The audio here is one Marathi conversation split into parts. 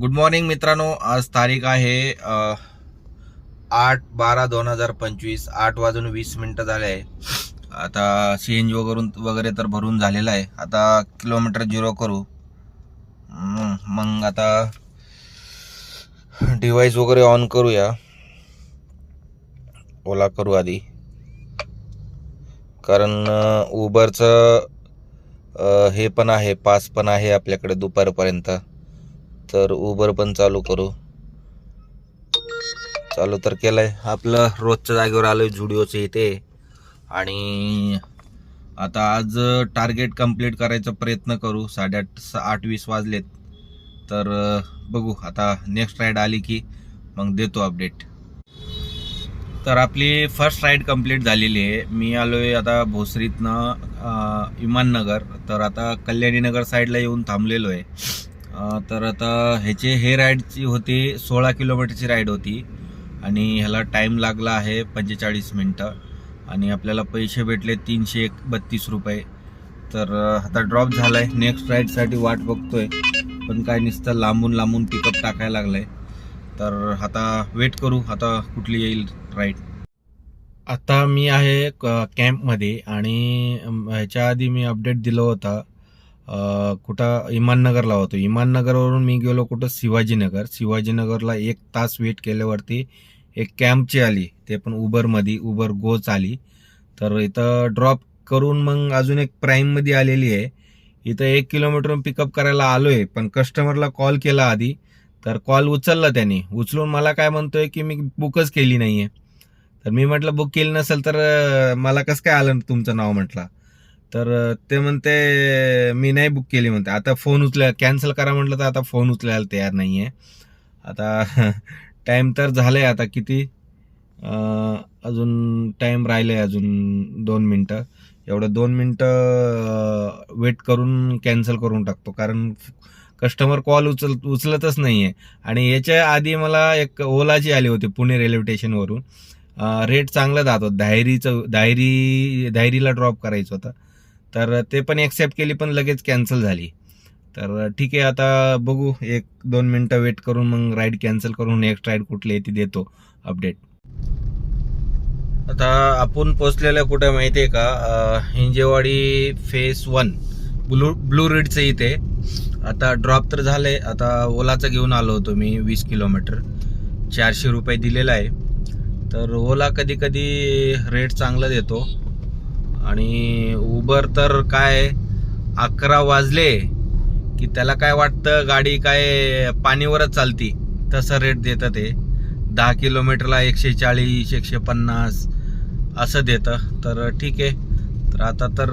गुड मॉर्निंग मित्रांनो. आज तारीख आहे 8/12/2025. 8:20 झाले आहे. आता CNG वगैरे तर भरून झालेला आहे. आता किलोमीटर 0 करू. मग आता डिव्हाइस वगैरे ऑन करूया. ओला करू आधी, कारण उबरचं हे पण आहे, पास पण आहे आपल्याकडे दुपारपर्यंत. तर उबर पण चालू करू. चालू तर केलंय. आपलं रोजच्या जागेवर आलोय झुडिओच्या इथे. आणि आता आज टार्गेट कंप्लीट करायचा प्रयत्न करू. 8:20 वाजलेत. तर बघू आता नेक्स्ट राईड आली की मग देतो अपडेट. तर आपली फर्स्ट राईड कंप्लीट झालेली आहे. मी आलोय आता भोसरीतनं इमाननगर. तर आता कल्याणीनगर साईडला येऊन थांबलेलो आहे. तर आता हे राईडची होती 16 किलोमीटरची राईड होती आणि ह्याला टाईम लागला आहे 45 मिनटं आणि आपल्याला पैसे भेटले 332 रुपये. तर आता ड्रॉप झालाय. नेक्स्ट राईडसाठी वाट बघतोय, पण काय नुसतं लांबून पिकअप टाकायला लागलाय. तर आता वेट करू आता कुठली येईल राईड. आता मी आहे कॅम्पमध्ये आणि ह्याच्या आधी मी अपडेट दिलं होता कुठं इमाननगरला होतो. इमाननगरवरून मी गेलो कुठं शिवाजीनगरला 1 तास वेट केल्यावरती एक कॅम्पची आली, ते पण उबरमध्ये, उबर गोच आली. तर इथं ड्रॉप करून मग अजून एक प्राईममध्ये आलेली आहे. इथं 1 किलोमीटर पिकअप करायला आलोय, पण कस्टमरला कॉल केला आधी. तर कॉल उचलला त्याने. उचलून मला काय म्हणतोय की मी बुकच केली नाहीये. तर मी म्हटलं बुक केली नसेल तर मला कसं काय आलं तुमचं नाव म्हटलं. तर ते म्हणते मी नाही बुक केली म्हणते. आता फोन कॅन्सल करा म्हटलं तर आता फोन उचलायला तयार नाहीये. आता टाइम तर झालंय. आता किती अजून टाइम राहिलंय, अजून 2 मिनटं. एवढं 2 मिनटं वेट करून कॅन्सल करून टाकतो, कारण कस्टमर कॉल उचलतच नाहीये. आणि याच्या आधी मला एक ओलाची आली होती पुणे रेल्वे स्टेशनवरून. रेट चांगला जात होता. धायरीला ड्रॉप करायचं होतं. तर ते पण ॲक्सेप्ट केली, पण लगेच कॅन्सल झाली. तर ठीक आहे, आता बघू 1-2 मिनटं वेट करून मग राईड कॅन्सल करून नेक्स्ट राईड कुठली आहे ती देतो अपडेट. आता आपण पोचलेलं कुठे माहिती आहे का, हिंजेवाडी फेस 1 ब्लू रिडचं इथे. आता ड्रॉप तर झालंय. आता ओलाचं घेऊन आलो होतो मी 20 किलोमीटर. 400 रुपये दिलेला आहे. तर ओला कधी रेट चांगला देतो. आणि उबर तर काय 11 वाजले की त्याला काय वाटतं गाडी काय पाणीवरच चालती, तसं रेट देतं ते. 10 किलोमीटरला 140 150 असं देतं. तर ठीक आहे. तर आता तर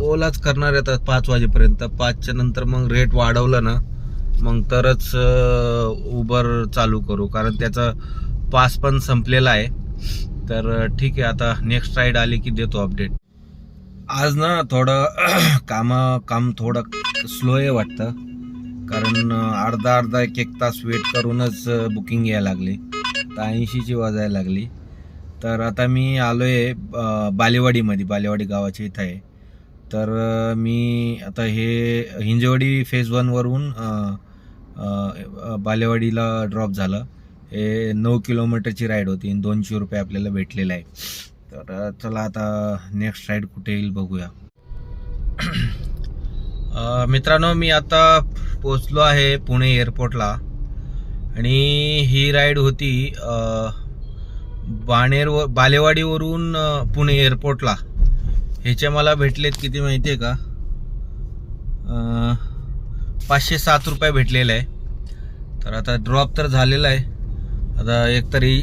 ओलाच करणार येतात 5 वाजेपर्यंत. 5च्या नंतर मग रेट वाढवलं ना मग तरच उबर चालू करू, कारण त्याचा पास पण संपलेला आहे. तर ठीक आहे, आता नेक्स्ट राईड आली की देतो अपडेट. आज ना थोडं काम थोडं स्लो आहे वाटतं, कारण अर्धा 1 तास वेट करूनच बुकिंग यायला लागली. तर 80ची वाजायला लागली. तर आता मी आलोय बालेवाडी गावाच्या इथं आहे. तर मी आता हे हिंजवडी फेज 1 वरून बालेवाडीला ड्रॉप झालं. हे 9 किलोमीटरची राईड होती आणि 200 रुपये आपल्याला भेटलेला आहे. तर चला आता नेक्स्ट राईड कुठे येईल बघूया. मित्रांनो, मी आता पोचलो आहे पुणे एअरपोर्टला आणि ही राईड होती बालेवाडीवरून पुणे एअरपोर्टला. ह्याचे मला भेटलेत किती माहिती आहे का, 507 रुपये भेटलेले आहे. तर आता ड्रॉप तर झालेला आहे. आता एकतरी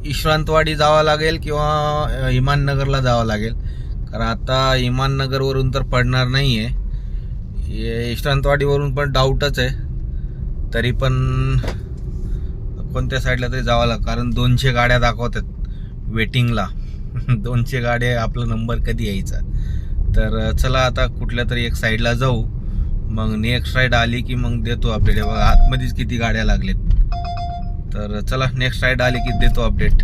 विश्रांतवाडी जावं लागेल किंवा इमाननगरला जावं लागेल, कारण आता इमाननगरवरून तर पडणार नाही आहे. विश्रांतवाडीवरून पण डाऊटच आहे. तरी पण कोणत्या साईडला तरी जावं लागेल, कारण 200 गाड्या दाखवतात वेटिंगला. 200 गाड्या, आपला नंबर कधी यायचा. तर चला आता कुठल्या तरी एक साईडला जाऊ, मग नेक्स्ट राईड आली की मग देतो अपडेट. बघा आतमध्येच किती गाड्या लागलेत. तर चला नेक्स्ट राईड आली की देतो अपडेट.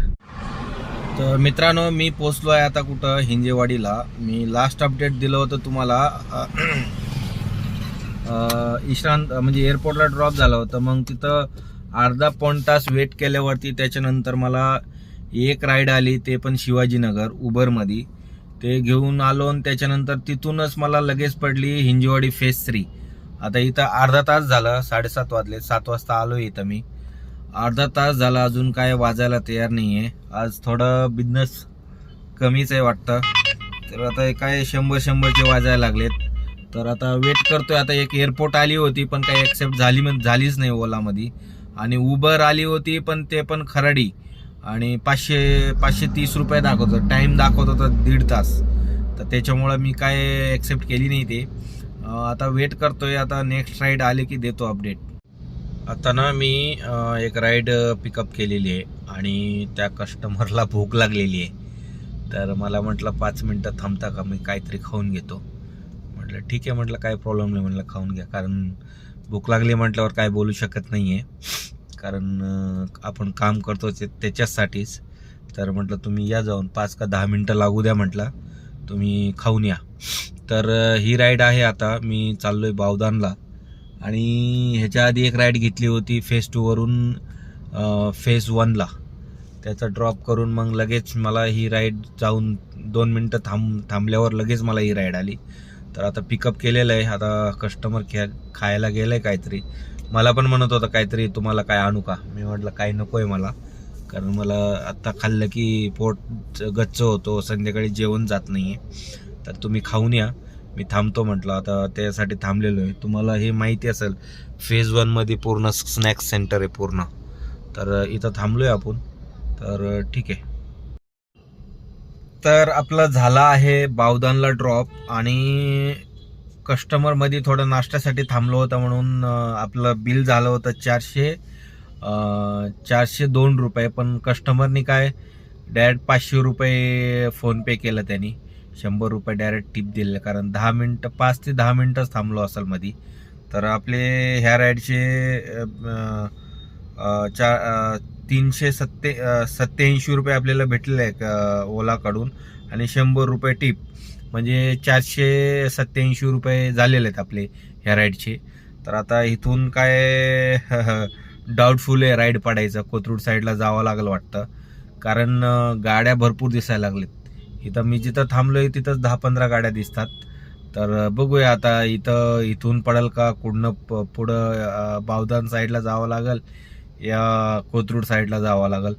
तर मित्रांनो, मी पोचलो आहे आता कुठं, हिंजेवाडीला. मी लास्ट अपडेट दिलं होतं तुम्हाला इशांत म्हणजे एअरपोर्टला ड्रॉप झालं होतं. मग तिथं अर्धा पाऊण तास वेट केल्यावरती त्याच्यानंतर मला एक राईड आली, ते पण शिवाजीनगर उबरमध्ये. ते घेऊन आलो आणि त्याच्यानंतर तिथूनच मला लगेच पडली हिंजवाडी फेज 3. आता इथं अर्धा तास झाला, 7:30 वाजले, 7 वाजता आलो इथं मी. अर्धा तास झाला, अजून काय वाजायला तयार नाही आहे. आज थोडं बिझनेस कमीच आहे वाटतं. तर आता काय 100-100चे वाजायला लागलेत. तर आता वेट करतोय. आता एक एअरपोर्ट आली होती पण काही ॲक्सेप्ट झालीच नाही ओलामध्ये. आणि उबर आली होती पण ते पण खराडी. आणि 530 रुपये दाखवतो, टाईम दाखवत होता 1.5 तास. तर त्याच्यामुळं मी काय ॲक्सेप्ट केली नाही ते. आता वेट करतोय. आता नेक्स्ट राईड आले की देतो अपडेट. आता ना मी एक राईड पिकअप केलेली आहे आणि त्या कस्टमरला भूक लागलेली आहे. तर मला म्हटलं 5 मिनटं थांबता का, मी काहीतरी खाऊन घेतो. म्हटलं ठीक आहे, म्हटलं काय प्रॉब्लेम नाही, म्हटलं खाऊन घ्या. कारण भूक लागली म्हटल्यावर काय बोलू शकत नाही आहे, कारण आपण काम करतो त्याच्यासाठीच. तर म्हटलं तुम्ही या जाऊन 5 का 10 मिनटं लागू द्या, म्हटलं तुम्ही खाऊन या. तर ही राईड आहे. आता मी चाललो आहे बावदानला. आणि ह्याच्या आधी एक राईड घेतली होती फेज 2 वरून फेज 1ला. त्याचा ड्रॉप करून मग लगेच मला ही राईड जाऊन 2 मिनटं थांबल्यावर लगेच मला ही राईड आली. तर आता पिकअप केलेलं आहे. आता कस्टमर खायला गेलं आहे काहीतरी. मला पण म्हणत होता काहीतरी तुम्हाला काय आणू का. मी म्हटलं काही नको आहे मला, कारण मला आत्ता खाल्लं की पोट गच्च होतो, संध्याकाळी जेवण जात नाही आहे. तर तुम्ही खाऊन या, मी थांबतो म्हटलं. आता त्यासाठी थांबलेलो आहे. तुम्हाला हे माहिती असेल फेज 1मध्ये पूर्ण स्नॅक्स सेंटर आहे पूर्ण. तर इथं थांबलो आहे आपण. तर ठीक आहे. तर आपलं झाला आहे बावदानला ड्रॉप. आणि कस्टमरमध्ये थोडं नाश्त्यासाठी थांबलो होतं म्हणून आपलं बिल झालं होतं 402 रुपये. पण कस्टमरनी काय डायरेक्ट 500 रुपये फोनपे केलं त्यांनी. 100 रुपये डायरेक्ट टिप दिले, कारण 5 ते 10 मिनटंच थांबलो असेल मध्ये. तर आपले ह्या राईडचे 387 रुपये आपल्याला भेटलेले आहे ओलाकडून. आणि 100 रुपये टिप, म्हणजे 487 रुपये झालेले आहेत आपले ह्या राईडचे. तर आता इथून काय डाऊटफुल आहे राईड पडायचं. कोथरूड साईडला जावं लागलं वाटतं, कारण गाड्या भरपूर दिसायला लागलेत. इथं मी जिथं थांबलोय तिथंच 10-15 गाड्या दिसतात. तर बघूया आता इथून पडेल का, पुढं बावदान साईडला जावं लागेल या कोथरूड साईडला जावं लागेल.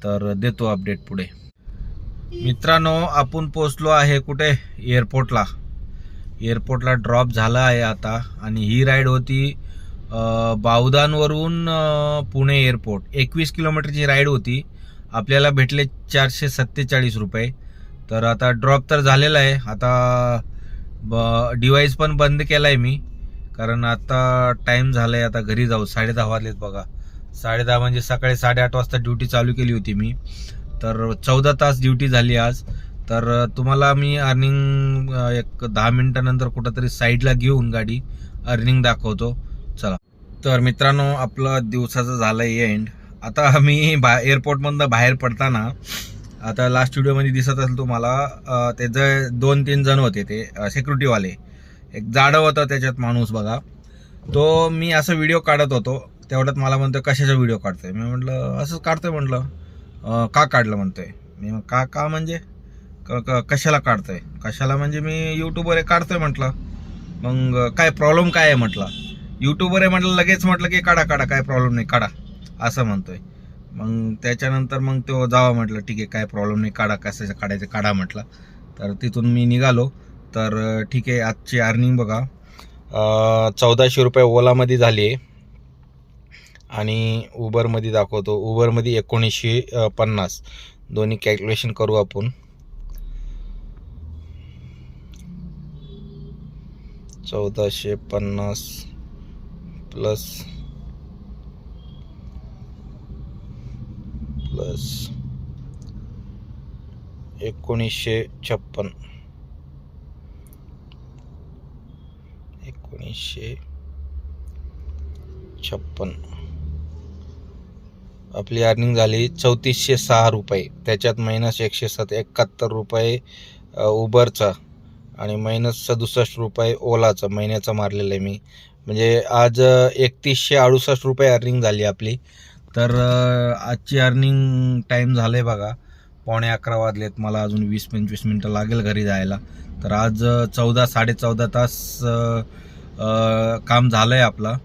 तर देतो अपडेट पुढे. मित्रांनो, आपण पोचलो आहे कुठे, एअरपोर्टला ड्रॉप झाला आहे आता. आणि ही राईड होती बावदानवरून पुणे एअरपोर्ट. 21 किलोमीटरची राईड होती. आपल्याला भेटले 447 रुपये. तर आता ड्रॉप तर झालेला आहे. आता डिव्हाइस पण बंद केला आहे मी, कारण आता टाईम झाला आहे. आता घरी जाऊ. 10:30 वाजलेत बघा. 10:30 म्हणजे सकाळी 8:30 वाजता ड्युटी चालू केली होती मी. तर 14 तास ड्युटी झाली आज. तर तुम्हाला मी अर्निंग एक 10 मिनिटानंतर कुठंतरी साईडला घेऊन गाडी अर्निंग दाखवतो. चला. तर मित्रांनो, आपलं दिवसाचं झालं एंड. आता मी एअरपोर्टमधनं बाहेर पडताना, आता लास्ट व्हिडिओमध्ये दिसत असेल तुम्हाला, त्याचे 2-3 जण होते, ते सिक्युरिटीवाले. एक जाडं होतं त्याच्यात माणूस बघा. तो मी असं व्हिडिओ काढत होतो, तेवढ्यात मला म्हणतोय कशाचा व्हिडिओ काढतोय. मी म्हटलं असंच काढतोय. म्हटलं का काढलं म्हणतोय. मी का म्हणजे कशाला काढतोय. कशाला म्हणजे मी यूट्यूबवर काढतोय म्हटलं. मग काय प्रॉब्लेम काय आहे म्हटलं. यूट्यूबवर आहे म्हटलं, लगेच म्हटलं की काढा काय प्रॉब्लेम नाही, काढा असं म्हणतोय. मग त्याच्यानंतर मग तो जावा म्हटलं ठीक आहे, काय प्रॉब्लेम नाही, काढा, कशाचं काढायचं काढा म्हटलं. तर तिथून मी निघालो. तर ठीक आहे, आजची अर्निंग बघा 1400 रुपये ओलामध्ये झाली आहे. आणि उबरमध्ये दाखवतो, उबरमध्ये 1950. दोन्ही कॅल्क्युलेशन करू आपण. 1450 प्लस 1956. 1956 आपली अर्निंग झाली 3406 रुपये. त्याच्यात मायनस 171 रुपये उबरचा आणि -67 रुपये ओलाचं महिन्याचं मारलेलं आहे मी. म्हणजे आज 3168 रुपये अर्निंग झाली आपली. तर आजची अर्निंग टाईम झालं आहे बघा 11:15 वाजलेत. मला अजून 20-25 मिनटं लागेल घरी जायला. तर आज 14-14.5 तास काम झालं आहे आपलं.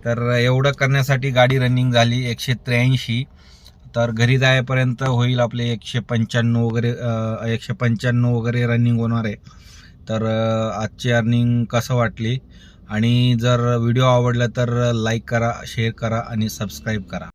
तर एवढं करण्यासाठी गाडी रनिंग झाली 183. तर घरी जायपर्यंत होईल आपले 195 वगैरे 195 वगैरे रनिंग होणार आहे. तर आजची अर्निंग कसं वाटली आणि जर व्हिडिओ आवडला तर लाईक करा, शेअर करा आणि सबस्क्राईब करा.